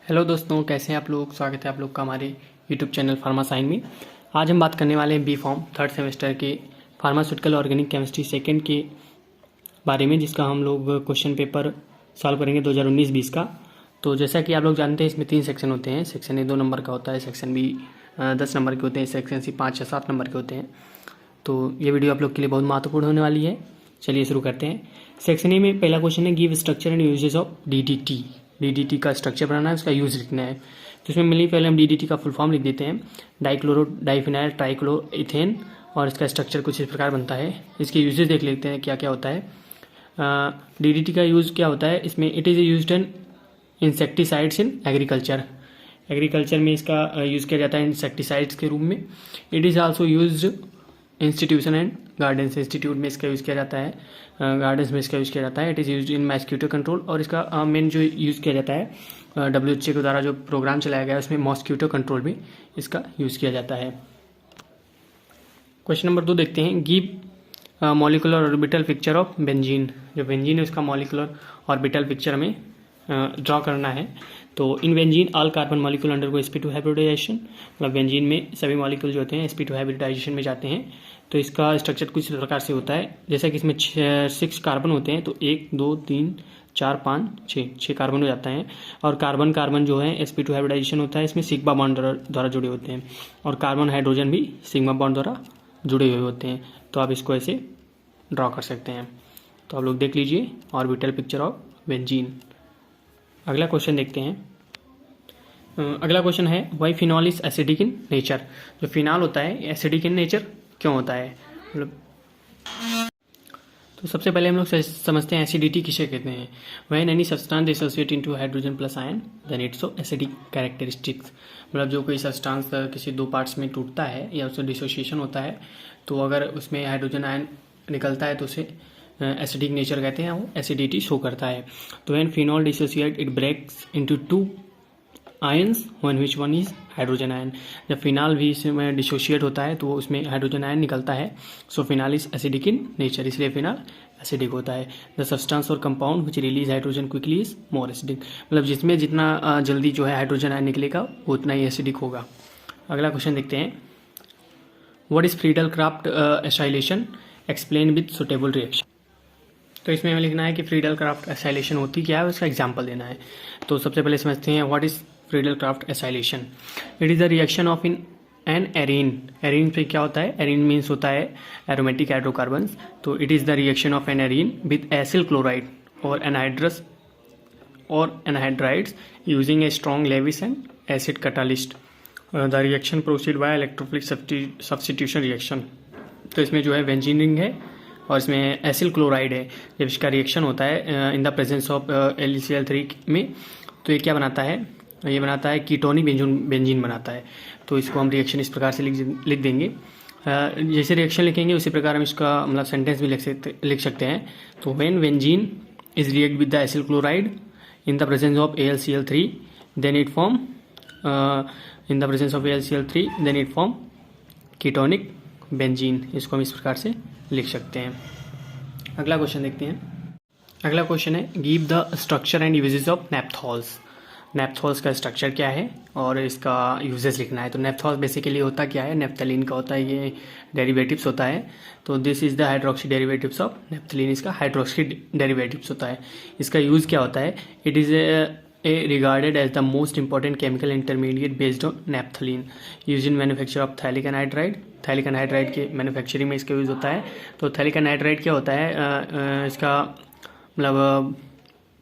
Hello दोस्तों, कैसे हैं आप लोग। स्वागत है आप लोग का हमारे यूट्यूब चैनल फार्मा साइन में। आज हम बात करने वाले हैं बी फॉर्म थर्ड सेमेस्टर के फार्मास्यूटिकल ऑर्गेनिक केमिस्ट्री सेकंड के बारे में, जिसका हम लोग क्वेश्चन पेपर सॉल्व करेंगे 2019-20 का। तो जैसा कि आप लोग जानते हैं, इसमें 3 सेक्शन होते हैं। सेक्शन ए 2 नंबर का होता है, सेक्शन बी 10 नंबर के होते हैं, सेक्शन सी 5 या 7 नंबर के होते हैं। तो ये वीडियो आप लोग के लिए बहुत महत्वपूर्ण होने वाली है। चलिए शुरू करते हैं। सेक्शन ए में पहला क्वेश्चन है, give structure and uses of DDT. DDT का स्ट्रक्चर बनाना है, उसका यूज लिखना है। तो इसमें मिली पहले हम डीडीटी का फुल फॉर्म लिख देते हैं, डाइक्लोरो डाइफिनाइल ट्राइक्लोइथेन, और इसका स्ट्रक्चर कुछ इस प्रकार बनता है। इसके यूजेस देख लेते हैं क्या क्या होता है। डीडीटी का यूज क्या होता है इसमें, it is used in insecticides in agriculture. Agriculture में इसका यूज़ किया जाता है इंसेक्टिसाइड्स के रूप में। It is also used institution and gardens. Institute में इसका यूज़ किया जाता है, गार्डन्स में इसका यूज़ किया जाता है। It is used in mosquito control, और इसका मेन जो यूज़ किया जाता है WHO के द्वारा जो प्रोग्राम चलाया गया है उसमें मॉस्किटो कंट्रोल में इसका यूज़ किया जाता है। क्वेश्चन नंबर 2 देखते हैं, give molecular orbital picture of benzene. जो बेंजीन है उसका मॉलिकुलर ऑर्बिटल पिक्चर में ड्रॉ करना है। तो in benzene all carbon molecule undergo sp2 hybridization, मतलब बेंजीन में सभी मॉलिक्यूल जो होते हैं sp2 हाइब्रिडाइजेशन में जाते हैं। तो इसका स्ट्रक्चर कुछ इस प्रकार से होता है, जैसा कि इसमें 6 कार्बन होते हैं, तो 1 2 3 4 5 6 कार्बन हो जाता है। और कार्बन कार्बन जो है sp2 हाइब्रिडाइजेशन होता है, इसमें सिग्मा बॉन्ड द्वारा जुड़े होते हैं, और कार्बन हाइड्रोजन भी सिग्मा बॉन्ड द्वारा जुड़े हुए होते हैं। तो आप इसको ऐसे ड्रॉ कर सकते हैं। तो आप लोग देख लीजिए ऑर्बिटल पिक्चर ऑफ बेंजीन। अगला क्वेश्चन देखते हैं। अगला क्वेश्चन है, why phenol is acidic in nature. जो फिनॉल होता है एसिडिक इन नेचर क्यों होता है, मतलब। तो सबसे पहले हम लोग समझते हैं एसिडिटी किसे कहते हैं। When any substance dissociate into hydrogen plus ion then it's so acidic characteristics. मतलब जो कोई सब्सटेंस किसी 2 पार्ट्स में टूटता है या उससे डिसोसिएशन होता है, तो अगर उसमें हाइड्रोजन आयन निकलता है तो उसे एसिडिक नेचर कहते हैं, वो एसिडिटी शो करता है। तो when phenol dissociate it breaks into 2 ions one which one is hydrogen ion. जब फिनाल भी इसमें डिसोशिएट होता है तो उसमें हाइड्रोजन आयन निकलता है। So phenol is acidic in nature, इसलिए फिनाल एसिडिक होता है। द सब्सटेंस और compound which release hydrogen quickly is more acidic, मतलब जिसमें जितना जल्दी जो है हाइड्रोजन आयन निकलेगा वो उतना ही एसिडिक होगा। अगला क्वेश्चन देखते हैं, what is Friedel Crafts acylation, explain with suitable reaction. तो इसमें हमें लिखना है कि फ्रीडल क्राफ्ट एसाइलेशन होती क्या है, उसका एग्जाम्पल देना है। तो सबसे पहले समझते हैं what is Friedel Crafts acylation. It is the reaction of in an arene. Arene पे क्या होता है, एरीन मीन्स होता है एरोमेटिक हाइड्रोकार्बन्स। तो it is the reaction of an arene with acyl chloride और एनहाइड्रस और anhydrides using a strong Lewis and acid catalyst. The reaction proceed by electrophilic substitution reaction. तो इसमें जो है बेंजीन है और इसमें एसिल क्लोराइड है। जब इसका रिएक्शन होता है इन द प्रेजेंस ऑफ LeCl3 में, तो ये क्या बनाता है, ये बनाता है कीटोनिक बेंजीन बनाता है। तो इसको हम रिएक्शन इस प्रकार से लिख देंगे। जैसे रिएक्शन लिखेंगे उसी प्रकार हम इसका मतलब सेंटेंस भी लिख सकते हैं। तो when benzene is react with the acyl chloride in the presence of AlCl3 then it form in the presence of AlCl3 then it form ketonic benzene. इसको हम इस प्रकार से लिख सकते हैं। अगला क्वेश्चन देखते हैं। अगला क्वेश्चन है, give the structure and uses of naphthols. Naphthols का स्ट्रक्चर क्या है और इसका यूजेस लिखना है। तो नेप्थॉल्स बेसिकली होता क्या है, नेफ्थलीन का होता है, ये डेरिवेटिव्स होता है। तो this is the hydroxy derivatives of naphthalene, इसका हाइड्रोक्सी डेरिवेटिव्स होता है। इसका यूज क्या होता है, it is regarded as the most important chemical intermediate based on naphthalene used in manufacture of phthalic anhydride। Phthalic anhydride के मैन्युफैक्चरिंग में इसका यूज़ होता है। तो थैलिक एनहाइड्राइड क्या होता है, इसका मतलब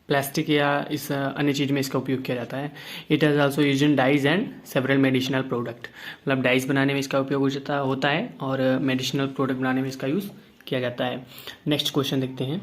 प्लास्टिक या इस अन्य चीज़ में इसका उपयोग किया जाता है। It has also use in dyes and several medicinal product, मतलब डाइज बनाने में इसका उपयोग होता है और मेडिसिनल प्रोडक्ट बनाने में इसका यूज़ किया जाता है। नेक्स्ट क्वेश्चन देखते हैं,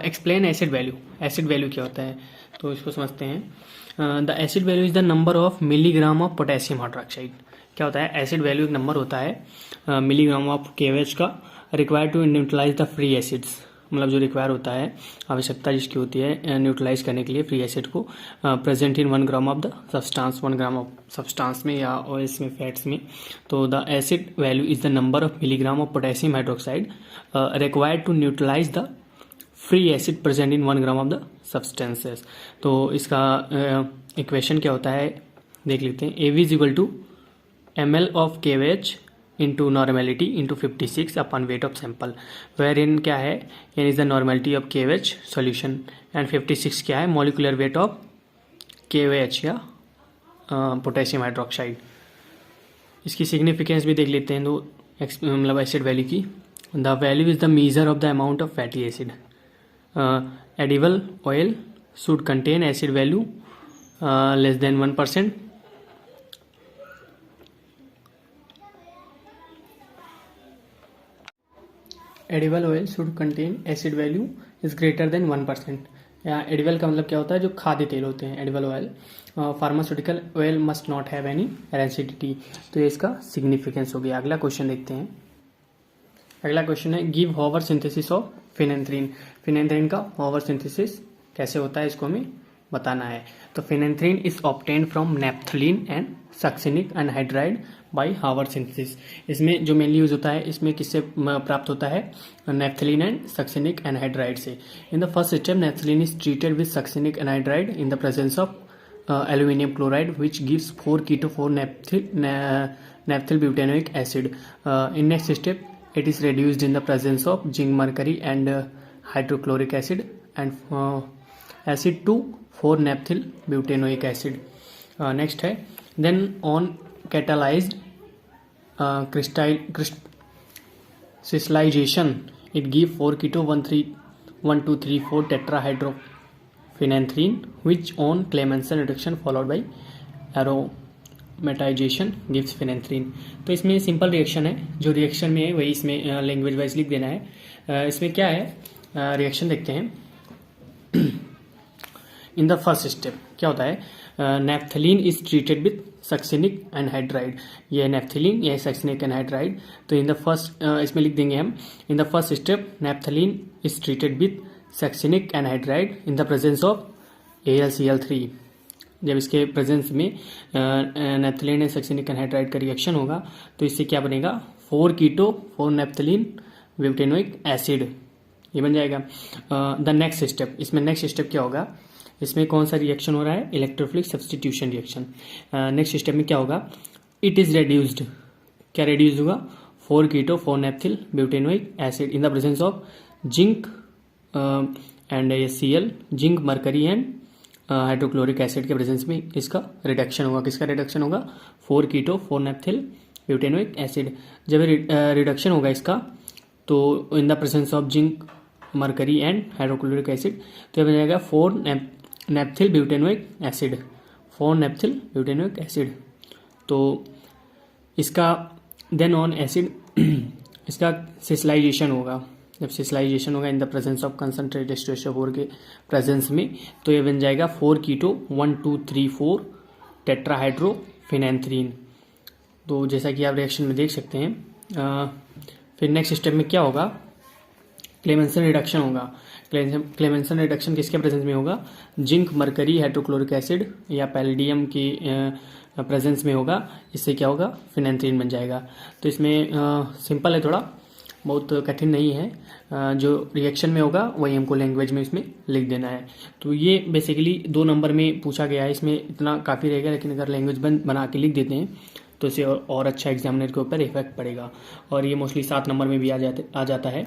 explain acid value. Acid value क्या होता है, तो इसको समझते हैं। The acid value is the number of milligram of potassium hydroxide. क्या होता है, एसिड वैल्यू एक नंबर होता है मिलीग्राम ऑफ KOH का, required to neutralize the free acids, मतलब जो रिक्वायर होता है, आवश्यकता जिसकी होती है न्यूट्रलाइज करने के लिए फ्री एसिड को, present in 1 gram of the substance, 1 gram of substance में या ऑयल्स में, फैट्स में। तो the acid value is the number of milligram of potassium hydroxide required to neutralize the free acid present in 1 gram of the substances. तो इसका equation क्या होता है देख लेते हैं। AV is equal to ml of KVH into normality into 56 upon weight of sample, wherein क्या है, N is the normality of KVH solution and 56 क्या है, मॉलिकुलर वेट ऑफ KVH या पोटेशियम हाइड्रोक्साइड। इसकी सिग्निफिकेंस भी देख लेते हैं, दो मतलब एसिड वैल्यू की। The value is the measure of the amount of fatty acid. Edible oil should contain acid value less then 1%। Edible oil should contain acid value is greater than 1%। या edible का मतलब क्या होता है, जो खाद्य तेल होते हैं, edible oil. Pharmaceutical oil must not have any rancidity. तो ये इसका सिग्निफिकेंस हो गया। अगला क्वेश्चन देखते हैं। अगला क्वेश्चन है give Haworth synthesis of phenanthrene. Phenanthrene का हॉवर सिंथेसिस कैसे होता है इसको हमें बताना है। तो phenanthrene is obtained from naphthalene and succinic anhydride by Haworth synthesis. इसमें जो मेनली यूज होता है, इसमें किससे प्राप्त होता है, नेप्थलीन एंड सक्सिनिक एनहाइड्राइड से। In the first step naphthalene is treated with succinic anhydride in the presence of aluminium chloride which gives 4 keto 4 naphthyl butanoic acid. In next step it is reduced in the presence of zinc mercury and hydrochloric acid and acid to 4 naphthyl butanoic acid. Next है then on catalyzed crystallization it give 4 keto 1 2 3 4 tetrahydrophenanthine which on Clemmensen reduction followed by aromatization gives phenanthine. तो इसमें simple reaction है, जो reaction में है वही इसमें language wise लिख देना है। इसमें क्या है, रिएक्शन देखते हैं। इन द फर्स्ट स्टेप क्या होता है, naphthalene is treated with succinic anhydride. ये नेप्थलीन या सक्सिनिक एनहाइड्राइड। तो इन द फर्स्ट इसमें लिख देंगे हम, in the first step naphthalene is treated with succinic anhydride in the presence of AlCl3। जब इसके प्रेजेंस में नेप्थलीन एंड सक्सिनिक एनहाइड्राइड का रिएक्शन होगा तो इससे क्या बनेगा, 4 कीटो 4 नेप्थलीन ब्यूटेनोइक एसिड, ये बन जाएगा। द नेक्स्ट स्टेप, इसमें नेक्स्ट स्टेप क्या होगा, इसमें कौन सा रिएक्शन हो रहा है, electrophilic substitution reaction. Next step में क्या होगा, इट इज रेड्यूस्ड, क्या रेड्यूस होगा, 4 keto 4 naphthyl butanoic acid in the presence of zinc and HCl, zinc mercury and hydrochloric acid के प्रेजेंस में इसका रिडक्शन होगा। किसका रिडक्शन होगा, 4 कीटो 4 नेप्थिल ब्यूटेनोइक एसिड। जब रिडक्शन होगा इसका तो इन the presence of zinc mercury and hydrochloric acid, तो ये बन जाएगा 4 naphthyl butanoic acid, 4 naphthyl butanoic acid. तो इसका देन ऑन एसिड इसका सिस्लाइजेशन होगा। जब सिस्लाइजेशन होगा इन the presence of concentrated H2SO4 के प्रेजेंस में, तो ये बन जाएगा 4 कीटो 1 2 3 4 टेट्राहाइड्रोफिनेंथ्रीन। तो जैसा कि आप रिएक्शन में देख सकते हैं। फिर नेक्स्ट स्टेप में क्या होगा, क्लेमेंसन रिडक्शन होगा। क्लेमेंसन रिडक्शन किसके प्रेजेंस में होगा, जिंक मरकरी हाइड्रोक्लोरिक एसिड या पैलेडियम के प्रेजेंस में होगा। इससे क्या होगा, फिनेंथ्रीन बन जाएगा। तो इसमें सिंपल है, थोड़ा बहुत कठिन नहीं है। जो रिएक्शन में होगा वही हमको लैंग्वेज में इसमें लिख देना है। तो ये बेसिकली 2 नंबर में पूछा गया है, इसमें इतना काफ़ी रहेगा, लेकिन अगर लैंग्वेज बना के लिख देते हैं तो इससे और अच्छा एग्जामिनर के ऊपर इफेक्ट पड़ेगा। और ये मोस्टली 7 नंबर में भी आ जाता है।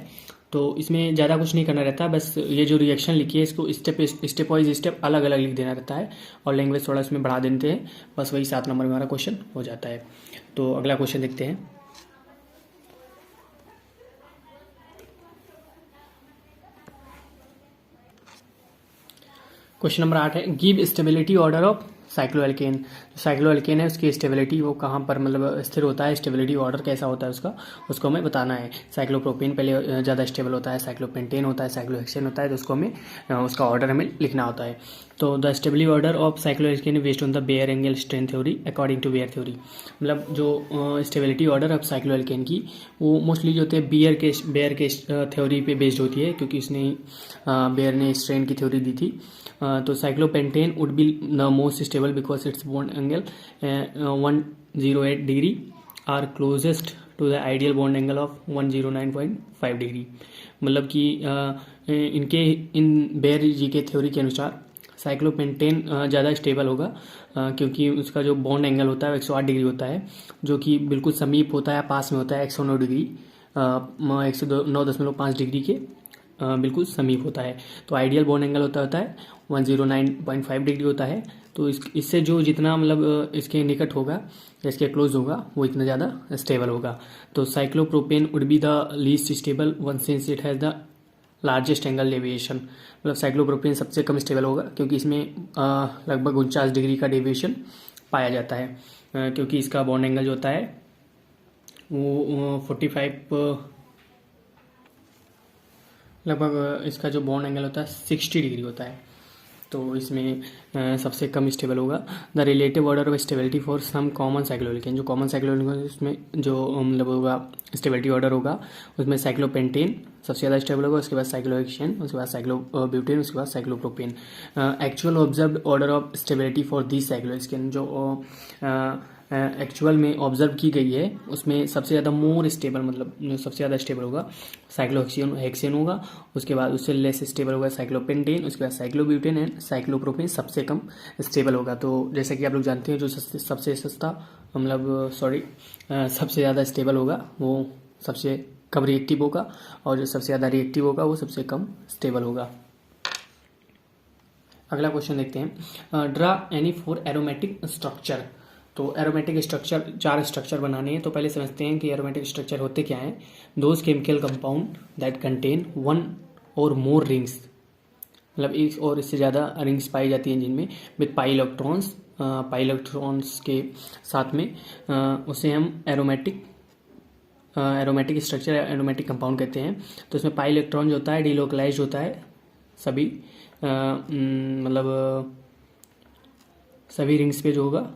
तो इसमें ज़्यादा कुछ नहीं करना रहता, बस ये जो रिएक्शन लिखी है इसको स्टेप वाइज स्टेप अलग अलग लिख देना रहता है और लैंग्वेज थोड़ा इसमें बढ़ा देते हैं, बस वही 7 नंबर में हमारा क्वेश्चन हो जाता है। तो अगला क्वेश्चन देखते हैं। क्वेश्चन नंबर 8 है give stability order of cycloalkane. Cycloalkane है उसकी स्टेबिलिटी वो कहाँ पर मतलब स्थिर होता है, स्टेबिलिटी ऑर्डर कैसा होता है उसको हमें बताना है। साइक्लोप्रोपेन पहले ज़्यादा स्टेबल होता है, साइक्लोपेंटेन होता है, साइक्लोहेक्सेन होता है, तो उसको हमें उसका ऑर्डर हमें लिखना होता है। तो the stability order of cycloalkane based on the Baeyer angle strength theory according to Baeyer theory. मतलब जो स्टेबिलिटी ऑर्डर ऑफ साइक्लोएल्केन की वो मोस्टली जो होते हैं बेयर के थ्योरी पे बेस्ड होती है, क्योंकि उसने बेयर ने स्ट्रेन की थ्योरी दी थी। तो cyclopentane would be the most stable because its bond angle 108 degree are closest to the ideal bond angle of 109.5 degree. मतलब कि इन बेयर जी के थ्योरी के अनुसार साइक्लोपेंटेन ज़्यादा स्टेबल होगा क्योंकि उसका जो बॉन्ड एंगल होता है वो 108 डिग्री होता है, जो कि बिल्कुल समीप होता है, पास में होता है 109 डिग्री, 109.5 डिग्री के बिल्कुल समीप होता है। तो आइडियल बॉन्ड एंगल होता है 109.5 डिग्री होता है। तो इससे जो जितना मतलब इसके निकट होगा, इसके क्लोज होगा, वो इतना ज़्यादा स्टेबल होगा। तो cyclopropane would be the least stable one since it has the largest angle deviation. मतलब साइक्लोप्रोपेन सबसे कम स्टेबल होगा क्योंकि इसमें लगभग 49 डिग्री का डेविएशन पाया जाता है, क्योंकि इसका बॉन्ड एंगल जो होता है वो 45 लगभग इसका जो बॉन्ड एंगल होता है 60 डिग्री होता है। तो इसमें सबसे कम स्टेबल होगा। The relative order of stability for some common cycloalkane, जो कॉमन साइक्लोएल्केन उसमें जो मतलब होगा स्टेबिलिटी ऑर्डर होगा, उसमें साइक्लोपेंटेन सबसे ज़्यादा स्टेबल होगा, उसके बाद साइक्लोहेक्सेन, उसके बाद साइक्लोब्यूटेन, उसके बाद cyclopropane. Actual observed order of stability for this cycloalkane, जो एक्चुअल में ऑब्जर्व की गई है उसमें सबसे ज़्यादा मोर स्टेबल, मतलब जो सबसे ज़्यादा स्टेबल होगा साइक्लोहेक्सेन होगा, उसके बाद उससे लेस स्टेबल होगा साइक्लोपेंटेन, उसके बाद साइक्लोब्यूटेन एंड साइक्लोप्रोपेन सबसे कम स्टेबल होगा। तो जैसे कि आप लोग जानते हैं, जो सबसे सस्ता मतलब सबसे ज़्यादा स्टेबल होगा वो सबसे कम रिएक्टिव होगा, और जो सबसे ज़्यादा रिएक्टिव होगा वो सबसे कम स्टेबल होगा। अगला क्वेश्चन देखते हैं, draw any four aromatic structure. तो एरोमेटिक स्ट्रक्चर, 4 स्ट्रक्चर बनाने हैं। तो पहले समझते हैं कि एरोमेटिक स्ट्रक्चर होते क्या हैं। Those chemical compound that contain 1 और मोर रिंग्स, मतलब एक और इससे ज़्यादा रिंग्स पाई जाती हैं जिनमें, विद पाई इलेक्ट्रॉन्स के साथ में, उसे हम एरोमेटिक स्ट्रक्चर, एरोमेटिक कंपाउंड कहते हैं। तो इसमें पाई इलेक्ट्रॉन जो होता है डिलोकलाइज होता है, सभी मतलब सभी रिंग्स पे जो होगा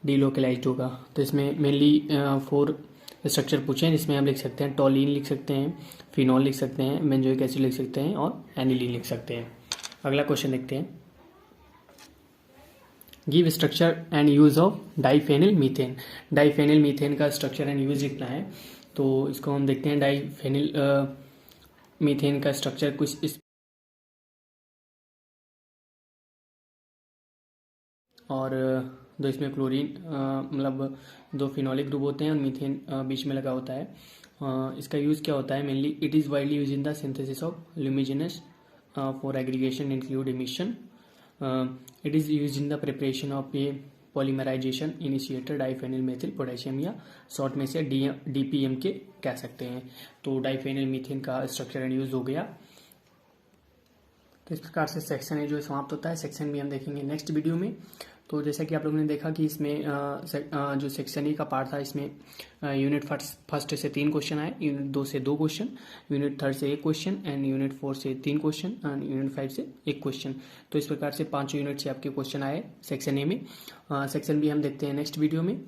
डिलोकलाइज्ड होगा। तो इसमें मेनली 4 स्ट्रक्चर पूछे हैं, जिसमें हम लिख सकते हैं टॉलिन लिख सकते हैं, फिनॉल लिख सकते हैं, बेंजोइक एसिड लिख सकते हैं और एनिलीन लिख सकते हैं। अगला क्वेश्चन देखते हैं, give structure and use of diphenyl methane. Diphenyl methane का स्ट्रक्चर एंड यूज लिखना है। तो इसको हम देखते हैं, डाइफेनिल मीथेन का स्ट्रक्चर कुछ इस, और दो इसमें क्लोरीन मतलब 2 फिनोलिक ग्रुप होते हैं और मीथेन बीच में लगा होता है। इसका यूज़ क्या होता है mainly, it is widely use in the synthesis of luminogens for aggregation include emission. It is use in the preparation of a polymerization initiator diphenyl methyl potassium, या शॉर्ट में से DPM के कह सकते हैं। तो डाइफेनिल मीथेन का structure and use हो गया। तो इस प्रकार से सेक्शन है जो समाप्त होता है। सेक्शन भी हम देखेंगे नेक्स्ट वीडियो में। तो जैसा कि आप लोगों ने देखा कि इसमें जो सेक्शन ए का पार्ट था, इसमें यूनिट फर्स्ट से 3 क्वेश्चन आए, यूनिट 2 से 2 क्वेश्चन, यूनिट 3 से 1 क्वेश्चन एंड यूनिट 4 से 3 क्वेश्चन एंड यूनिट 5 से 1 क्वेश्चन। तो इस प्रकार से 5 यूनिट से आपके क्वेश्चन आए सेक्शन ए में। सेक्शन बी हम देखते हैं नेक्स्ट वीडियो में।